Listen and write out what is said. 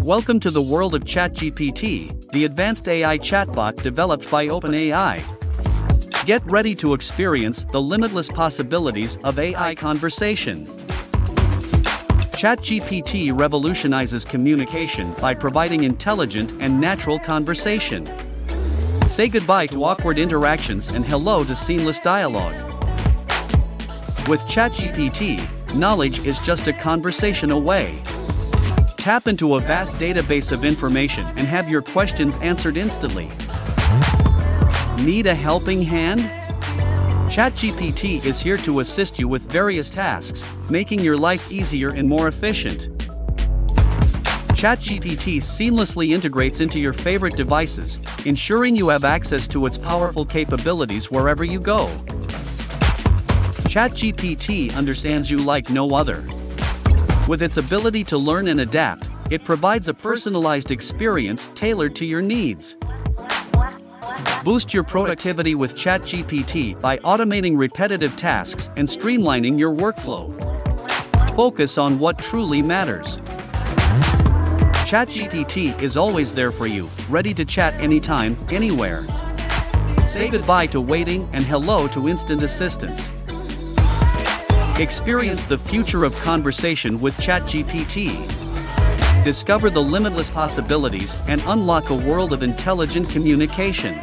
Welcome to the world of ChatGPT, the advanced AI chatbot developed by OpenAI. Get ready to experience the limitless possibilities of AI conversation. ChatGPT revolutionizes communication by providing intelligent and natural conversation. Say goodbye to awkward interactions and hello to seamless dialogue. With ChatGPT, knowledge is just a conversation away. Tap into a vast database of information and have your questions answered instantly. Need a helping hand? ChatGPT is here to assist you with various tasks, making your life easier and more efficient. ChatGPT seamlessly integrates into your favorite devices, ensuring you have access to its powerful capabilities wherever you go. ChatGPT understands you like no other. With its ability to learn and adapt, it provides a personalized experience tailored to your needs. Boost your productivity with ChatGPT by automating repetitive tasks and streamlining your workflow. Focus on what truly matters. ChatGPT is always there for you, ready to chat anytime, anywhere. Say goodbye to waiting and hello to instant assistance. Experience the future of conversation with ChatGPT. Discover the limitless possibilities and unlock a world of intelligent communication.